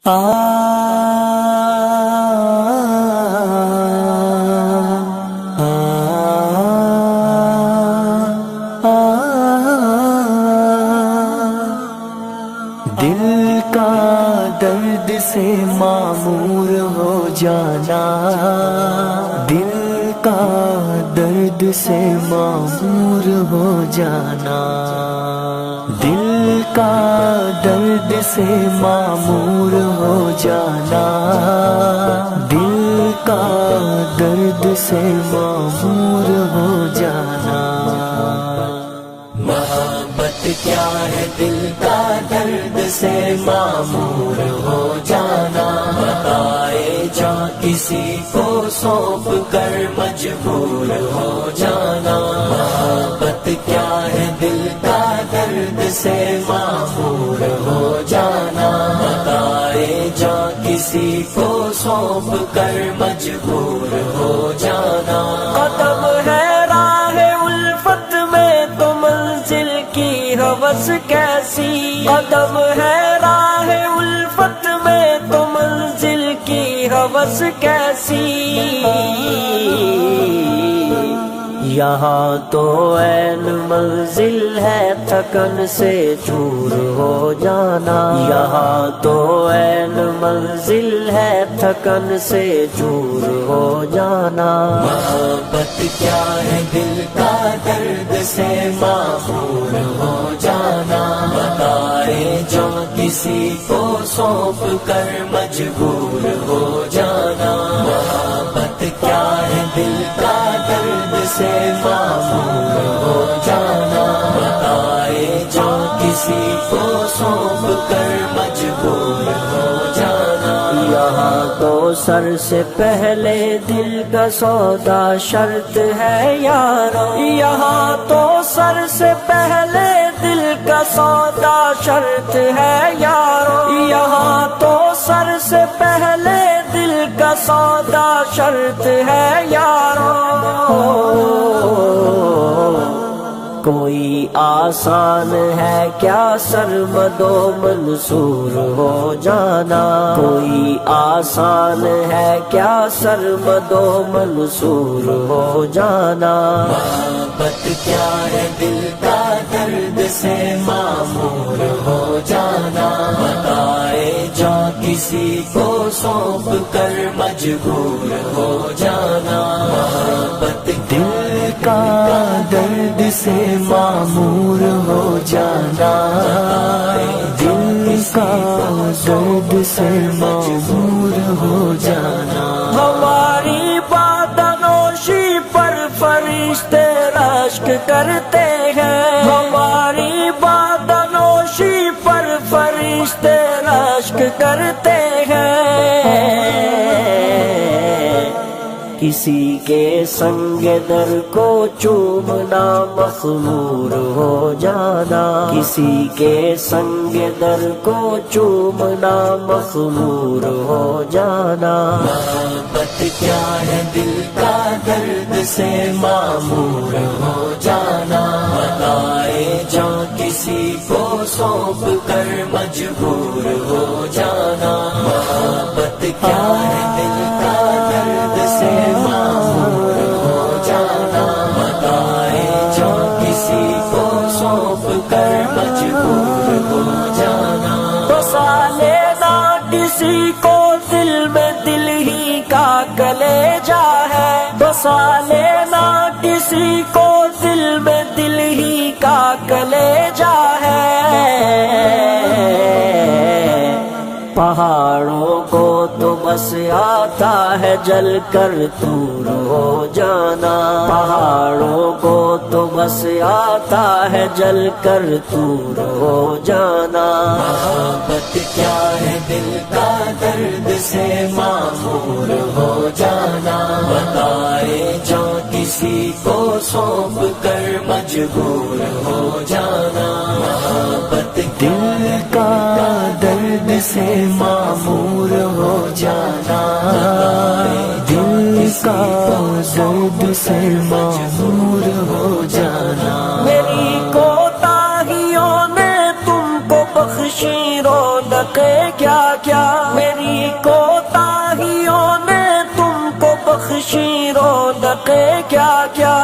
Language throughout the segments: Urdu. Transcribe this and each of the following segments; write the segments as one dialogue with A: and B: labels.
A: دل کا درد سے معمور ہو جانا، دل کا درد سے معمور ہو جانا، دل کا درد سے معمور ہو جانا، دل کا درد سے معمور ہو جانا۔ محبت کیا ہے؟ دل کا درد سے معمور ہو جانا، بتائے جا کسی کو سونپ کر مجبور ہو جانا۔ محبت کیا ہے؟ دل کا درد سے معمور ہو جانا، بتائے جا کسی کو سونپ کر مجبور ہو جانا۔ قدم ہے راہ الفت میں تو منزل کی ہوس کیسی، قدم ہے راہ الفت میں تو منزل کی ہوس کیسی، یہاں تو عین منزل ہے تھکن سے چور ہو جانا، یہاں تو عین منزل ہے تھکن سے چور ہو جانا۔ محبت کیا ہے؟ دل کا درد سے معمور ہو جانا، بتائے جو کسی کو سونپ کر مجبور ہو جانا۔ محبت کیا ہے؟ دل کا درد سے معمور ہو جانا، بتائے جو کسی کو سونپ کر مجبور ہو جانا۔ یہاں تو سر سے پہلے دل کا سودا شرط ہے یارو، یہاں تو سر سے پہلے دل کا سودا شرط ہے یارو، یہاں تو سر سے پہلے دل کا سودا شرط ہے یارو۔ کوئی آسان ہے کیا سرمد و منصور ہو جانا، کوئی آسان ہے کیا سرمد و منصور ہو جانا۔ محبت کیا ہے؟ دل کا درد سے معمور ہو جانا، بتائے جا کسی کو سونپ کر مجبور ہو جانا۔ محبت دل کا درد سے معمور ہو جانا، دل کا درد سے معمور ہو جانا۔ ہماری بادنوشی پر فرشتے رشک کرتے ہیں، ہماری بادنوشی پر فرشتے رشک کرتے ہیں، کسی کے سنگ در کو چومنا مخمور ہو جانا، کسی کے سنگ در کو چومنا مخمور ہو جانا۔ محبت کیا ہے؟ دل کا درد سے معمور ہو جانا، بتائے جا کسی کو سونپ کر مجبور ہو جانا۔ محبت کیا ہے؟ دل کا درد سے معمور ہو جانا، بتائے جو کسی کو سونپ کر مجبور ہو جانا۔ بسا لینا کسی کو دل میں دل ہی کا کلیجا ہے، بسا لینا کسی کو دل میں دل ہی کا کلیجا ہے، پہاڑوں کو تو بس آتا ہے جل کر دور ہو جانا، پہاڑوں کو تو بس آتا ہے جل کر دور ہو جانا۔ محبت کیا ہے؟ دل کا درد سے معمور ہو جانا، بتائے جو کسی کو سونپ کر مجبور ہو جانا۔ محبت دل کا درد سے معمور ہو جانا، دل کا درد سے معمور ہو جانا۔ میری کوتاہیوں نے تم کو بخشی رو رونقیں کیا کیا، میری کوتاہیوں نے تم کو بخشی رونقیں کیا کیا،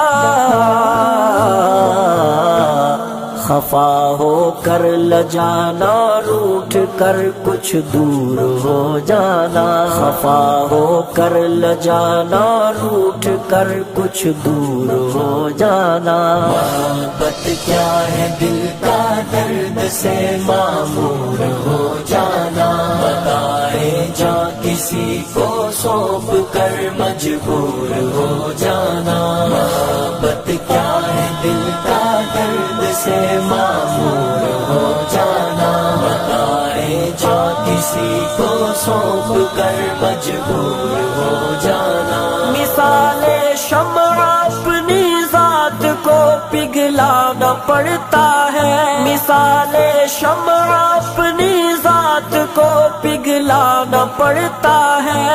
A: خفا ہو کر لجانا روٹھ کر کچھ دور ہو جانا، خفا ہو کر لجانا روٹھ کر کچھ دور ہو جانا، محبت کیا ہے دل کا درد سے معمور ہو جانا، بتائے جا کسی کو سونپ کر مجبور ہو جانا، محبت کیا ہے دل کا درد سے معمور ہو جانا، بتائے جا کسی کو سونپ کر مجبور ہو جانا، مثال شمع اپنی ذات کو پگھلانا پڑتا ہے، مثال شمع اپنی ذات کو پگھلانا پڑتا ہے،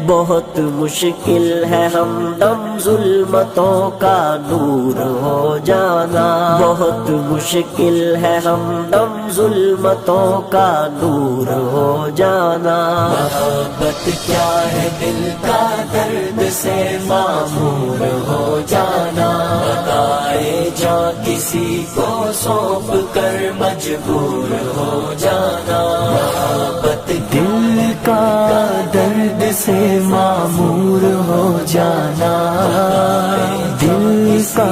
A: بہت مشکل ہے ہمدم ظلمتوں کا نور ہو جانا، بہت مشکل ہے ہمدم ظلمتوں کا نور ہو جانا، محبت کیا ہے دل کا درد سے معمور ہو جانا، بتائے جا کسی کو سونپ کر مجبور ہو جانا، محبت دل کا درد سے معمور ہو جانا، دل کا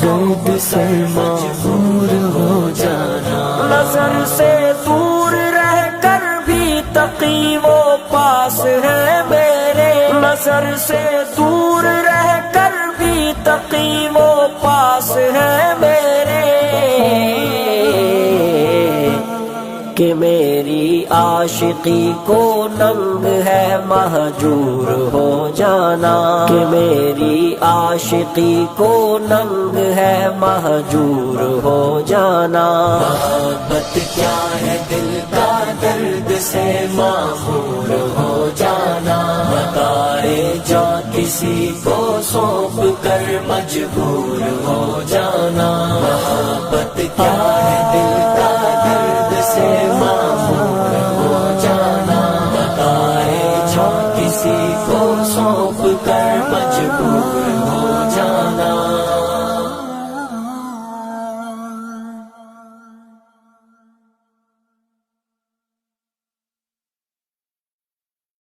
A: درد سے معمور ہو جانا، نظر سے دور رہ کر بھی تقی وہ پاس ہے میرے، نظر سے دور رہ کر بھی تقی وہ پاس ہے میرے، کہ میری عاشقی کو ننگ ہے مہجور ہو جانا، کہ میری عاشقی کو ننگ ہے مہجور ہو جانا، محبت کیا ہے دل کا درد سے معمور ہو جانا، بتائے جا کسی کو سونپ کر مجبور ہو جانا، محبت کیا ہے دل کا درد سے معمور ہو جانا، بتائے جا کسی کو سونپ کر مجبور ہو جانا۔